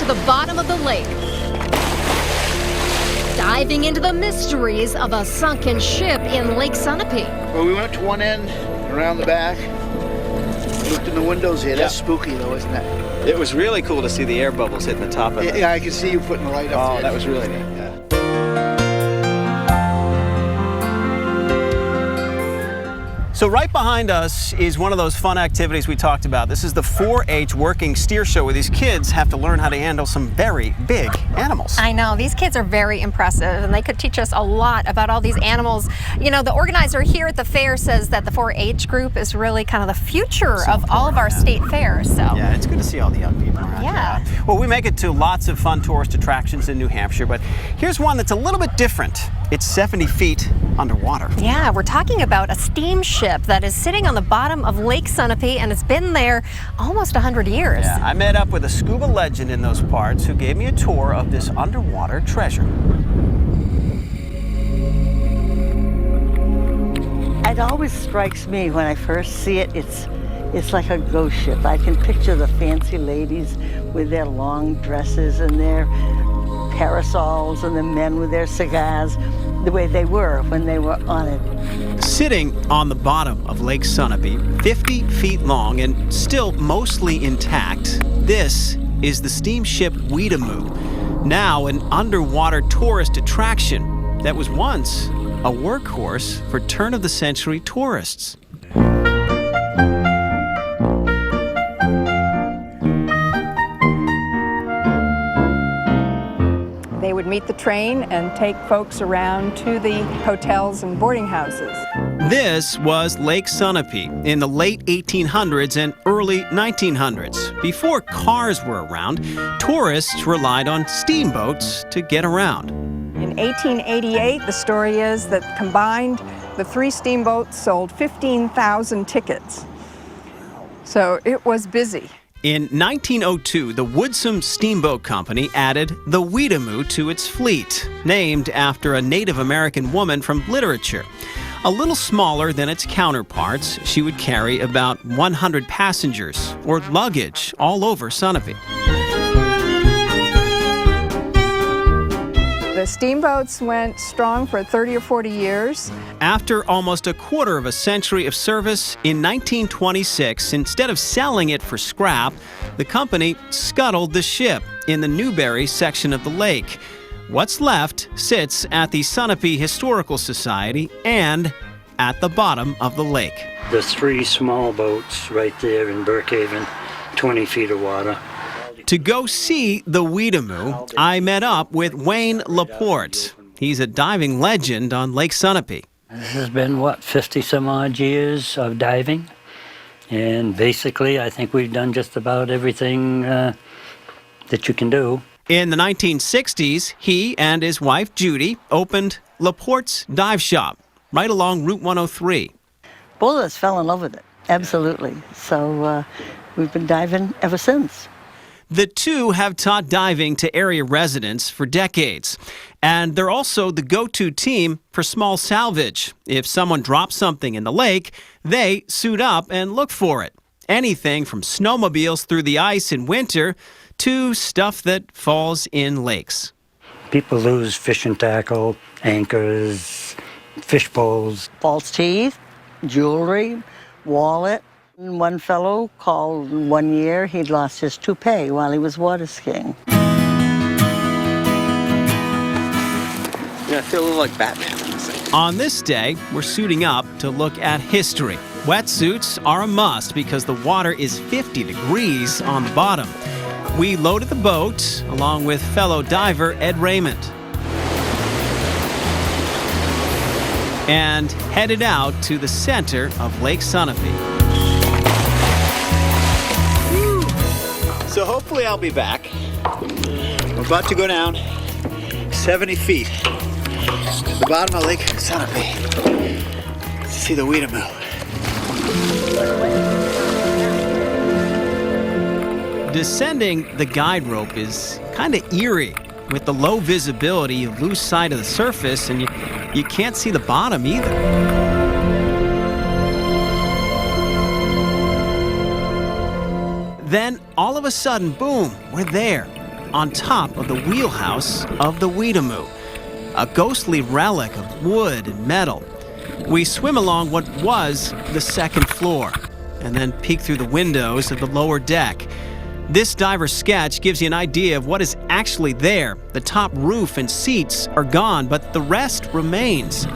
the bottom of the lake, diving into the mysteries of a sunken ship in Lake Sunapee. Well, we went to one end, around the back, looked in the windows here. That's spooky though, isn't it? It was really cool to see the air bubbles hitting the top of it. Yeah, I can see you putting the light up there. Oh, that was really neat, yeah. So right behind us is one of those fun activities we talked about. This is the 4-H working steer show where these kids have to learn how to handle some very big animals. I know, these kids are very impressive and they could teach us a lot about all these animals. You know, the organizer here at the fair says that the 4-H group is really kind of the future of all of our state fairs. So yeah, it's good to see all the young people around. Yeah. Well, we make it to lots of fun tourist attractions in New Hampshire, but here's one that's a little bit different. It's 70 feet underwater. Yeah, we're talking about a steamship that is sitting on the bottom of Lake Sunapee, and it's been there almost 100 years. Yeah, I met up with a scuba legend in those parts who gave me a tour of this underwater treasure. It always strikes me when I first see it, it's like a ghost ship. I can picture the fancy ladies with their long dresses and their parasols and the men with their cigars, the way they were when they were on it. Sitting on the bottom of Lake Sunapee, 50 feet long and still mostly intact, this is the steamship Weetamoo, now an underwater tourist attraction that was once a workhorse for turn-of-the-century tourists. They would meet the train and take folks around to the hotels and boarding houses. This was Lake Sunapee in the late 1800s and early 1900s. Before cars were around, tourists relied on steamboats to get around. In 1888, the story is that combined, the 3 steamboats sold 15,000 tickets. So it was busy. In 1902, the Woodsome Steamboat Company added the Weetamoo to its fleet, named after a Native American woman from literature. A little smaller than its counterparts, she would carry about 100 passengers or luggage all over Sunapee. The steamboats went strong for 30 or 40 years. After almost a quarter of a century of service, in 1926, instead of selling it for scrap, the company scuttled the ship in the Newbury section of the lake. What's left sits at the Sunapee Historical Society and at the bottom of the lake. The 3 small boats right there in Brookhaven, 20 feet of water. To go see the Weetamoo, I met up with Wayne Laporte. He's a diving legend on Lake Sunapee. This has been, 50 some odd years of diving. And basically, I think we've done just about everything that you can do. In the 1960s, he and his wife, Judy, opened Laporte's Dive Shop right along Route 103. Both of us fell in love with it, absolutely. So we've been diving ever since. The two have taught diving to area residents for decades, and they're also the go-to team for small salvage. If someone drops something in the lake, they suit up and look for it. Anything from snowmobiles through the ice in winter to stuff that falls in lakes. People lose fishing tackle, anchors, fish poles. False teeth, jewelry, wallet. One fellow called one year he'd lost his toupee while he was water skiing. Yeah, I feel a little like Batman. On this day, we're suiting up to look at history. Wetsuits are a must because the water is 50 degrees on the bottom. We loaded the boat along with fellow diver Ed Raymond and headed out to the center of Lake Sunapee. So hopefully I'll be back. We're about to go down 70 feet to the bottom of Lake Sunapee to see the Weetamoo. Descending the guide rope is kind of eerie. With the low visibility, you lose sight of the surface and you can't see the bottom either. Then, all of a sudden, boom, we're there. on top of the wheelhouse of the Weetamoo, a ghostly relic of wood and metal. We swim along what was the second floor and then peek through the windows of the lower deck. This diver's sketch gives you an idea of what is actually there. The top roof and seats are gone, but the rest remains,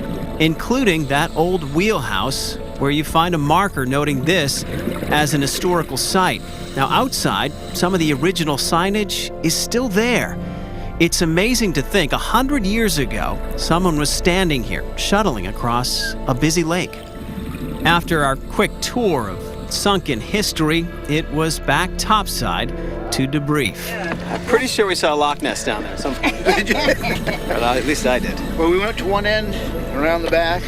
including that old wheelhouse where you find a marker noting this as an historical site. Now outside, some of the original signage is still there. It's amazing to think 100 years ago, someone was standing here, shuttling across a busy lake. After our quick tour of sunken history, it was back topside to debrief. I'm pretty sure we saw Loch Ness down there at some point. Did you? Well, at least I did. Well, we went to one end, around the back.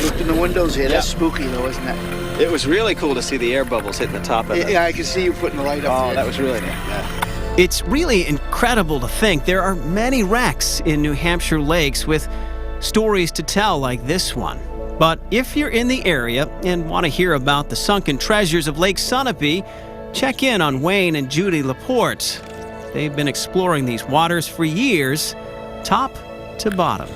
Looked in the windows here. That's spooky, though, isn't it? It was really cool to see the air bubbles hitting the top of it. Yeah, I can see you putting the light up. Oh, that was really neat. Yeah. It's really incredible to think there are many wrecks in New Hampshire lakes with stories to tell like this one. But if you're in the area and want to hear about the sunken treasures of Lake Sunapee, check in on Wayne and Judy Laporte. They've been exploring these waters for years, top to bottom.